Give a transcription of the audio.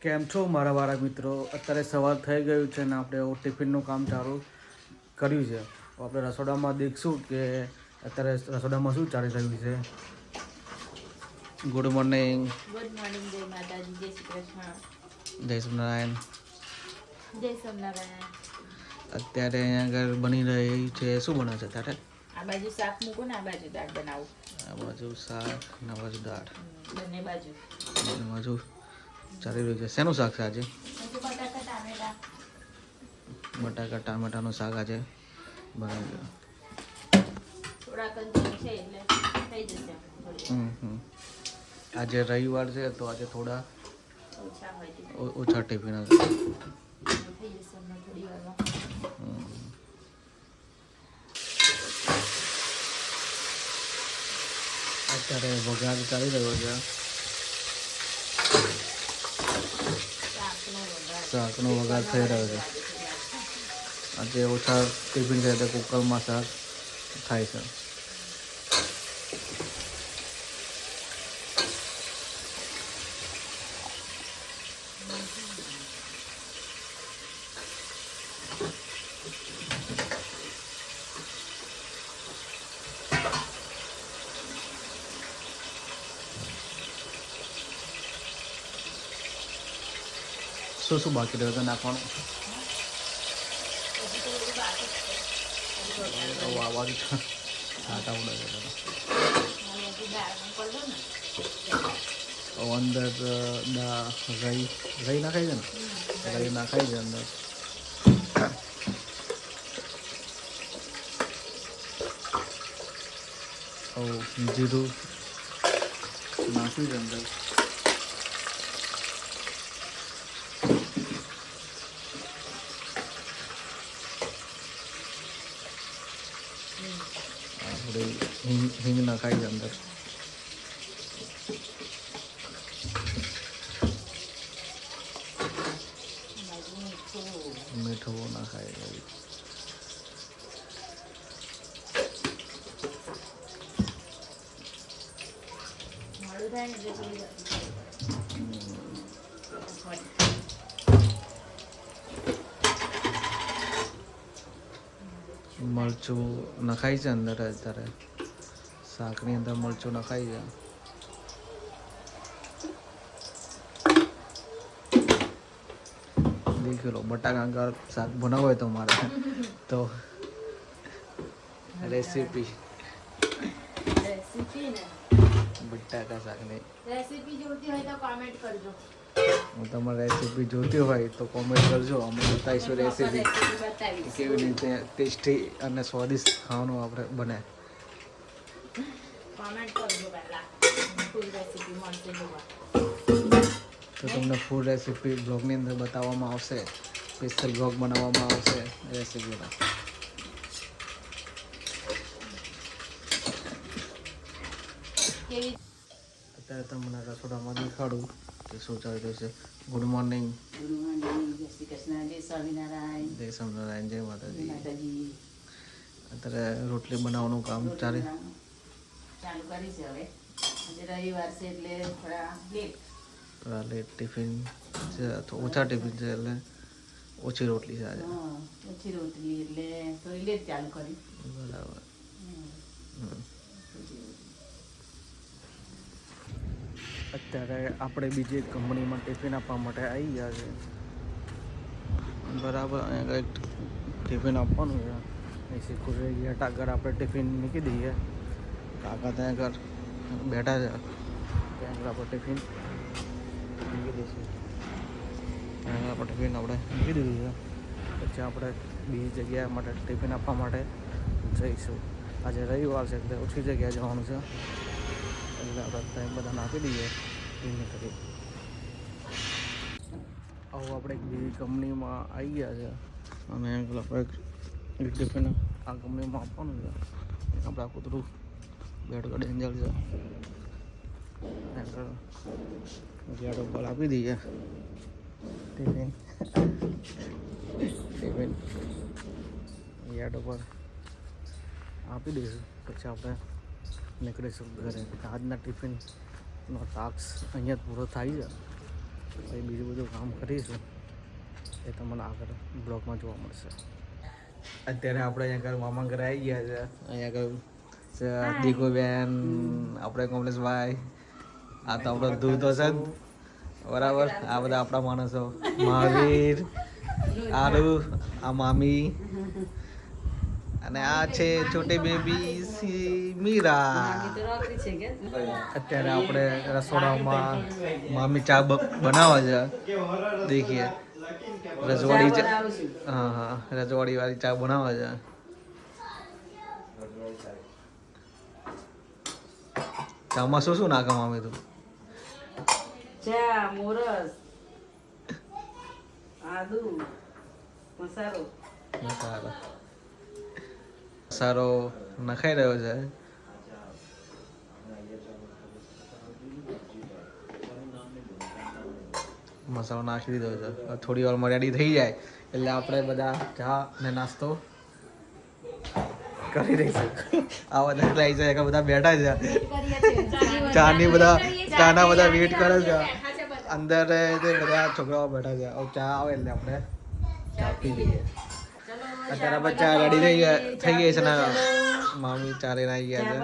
કેમ છો મારા વાળા મિત્રો? અત્યારે સવાર થઈ ગયું છે ને આપણે ટિફિનનું કામ ચાલુ કર્યું છે. આપણે રસોડામાં દેખશું કે અત્યારે રસોડામાં શું ચાલી રહ્યું છે. Good morning. Good morning. જય માતાજી. જય શ્રી કૃષ્ણ. જય સ્વામિનારાયણ. જય સ્વામિનારાયણ. અત્યારે અહીંયા આગળ બની રહી છે. શું બને છે અત્યારે? આ બાજુ શાક મૂકો ને આ બાજુ દાળ બનાવું. આ બાજુ શાક ને આ બાજુ દાળ. બંને બાજુ ચાલી રહ્યું છે. શેનું શાક છે આજે? બટાકા ટામેટા. બટાકા ટામેટાનું શાક આજે બનાવી ગયું. થોડા કંચન છે એટલે થઈ જશે. આજે રવિવાર છે તો આજે થોડા ઓછા હોય ઓછા ટિફિન હશે. થઈ જશે હમણાં થોડી વારમાં. અત્યારે વઘાર ચાલી રહ્યો છે. શાકનો વઘાર થઈ રહ્યો છે. આજે ઓછા ટિફિન છે તો કુકરમાં શાક થાય છે. શું બાકી રહ્યું છે નાખવાનું? આવાજ છાંટા ઉડે છે. અંદર રહી નાખાય છે ને? રહી નાખાય છે અંદર. જીરું નાખ્યું છે અંદર. હિંગ નાખાય છે અંદર. મીઠું નાખાય છે. મરચું નખાય છે અંદર. અત્યારે શાકની અંદર મરચું નખાય છે. દેખી લો, બટાકા આગળ શાક બનાવો હોય તો મારે તો રેસીપી બટાકા શાકની રેસીપી જોઈતી હોય તો કોમેન્ટ કરજો. હું તમારે રેસીપી જોતી હોય તો કોમેન્ટ કરજો. અમે બતાવીશું રેસીપી કેવી રીતે ટેસ્ટી અને સ્વાદિષ્ટ ખાવાનું આપણે બને. કોમેન્ટ કરજો પહેલા. ફૂલ રેસીપી મળશે જોવા. તો તમને ફૂડ રેસીપી બ્લોગની અંદર બતાવવામાં આવશે. સ્પેશિયલ બ્લોગ બનાવવામાં આવશે રેસીપીનો. અત્યારે તમને રસોડામાં દેખાડું કે શું ચાલી રહ્યું છે. Good morning. Good morning. જય શ્રી કૃષ્ણ. જય સ્વામિનારાયણ. જય સ્વામિનારાયણ. જય માતાજી. માતાજી. અત્યારે રોટલી બનાવવાનું કામ ચાલુ કરી છે. હવે આજે રવિવાર છે એટલે થોડા લેટ ટિફિન છે. ઓછા ટિફિન છે એટલે ઓછી રોટલી છે આજે. ઓછી રોટલી એટલે થોડી લેટ ચાલુ કરી. બરાબર. અત્યારે આપણે બીજી એક કંપનીમાં ટિફિન આપવા માટે આવી ગયા છે. બરાબર. અહીંયા કંઈક ટિફિન આપવાનું છે. સિક્યુરિટી ગેટ આગળ આપણે ટિફિન મૂકી દઈએ. કાકા ત્યાં આગળ બેઠા છે. ત્યાં આગળ આપણે ટિફિન મૂકી દઈશું. ત્યાં આગળ આપણે ટિફિન આપણે મૂકી દીધું છે. પછી આપણે બીજી જગ્યા માટે ટિફિન આપવા માટે જઈશું. આજે રવિવાર છે એટલે ઓછી જગ્યાએ જવાનું છે. એટલે આપણે ત્યાં બધાને આપી દઈએ એને કરી. આવું આપણે એક બીજી કંપનીમાં આવી ગયા છે અને આપણે એક ટિફિન આ કંપનીમાં આપવાનું છે. આપણે આખું થોડું બેડ ડેન્જર છે. આગળ ગેટ ઉપર આપી દઈએ ટિફિન. ગેટ ઉપર આપી દઈશું. પછી આપણે નીકળીશું ઘરે. આજના ટિફિનનો ટાસ્ક અહીંયા જ પૂરો થાય છે. પછી બીજું બધું કામ કરીશું એ તમને આગળ બ્લોગમાં જોવા મળશે. અત્યારે આપણે અહીંયા આગળ મામા ઘરે આવી ગયા છે. અહીંયા આગળ દીકુબેન, આપણે કમલેશભાઈ, આ તો આપણો ધૂળ તો છે જ બરાબર. આ બધા આપણા માણસો, મહાવીર, આરુ, આ મામી અને આ છે છોટી બેબી મીરા. અત્યારે આપણે રસોડામાં મામી ચા બનાવે છે. દેખીએ રજવાડી ચા. હા હા, રજવાડી વાળી ચા બનાવે છે. ચામાં શું શું નાખે મામી તું? ચા, મોરસ, આદુ, મસાલો. મસાલો નખાઈ રહ્યો છે. મસાલો નાખી દીધો છે. થોડી વારમાં રેડી થઈ જાય એટલે આપણે બધા ચા ને નાસ્તો કરી દઈશું. આ બધા લઈ જાય કે બધા બેઠા છે ચાના બધા વેઇટ કરે છે. અંદર તે બધા છોકરાઓ બેઠા છે. હવે ચા આવે એટલે આપણે ચા પી લઈએ. અત્યારે આપણે ચા રેડી થઈ ગઈ છે ને મામી ચા લઈને આવી ગયા છે.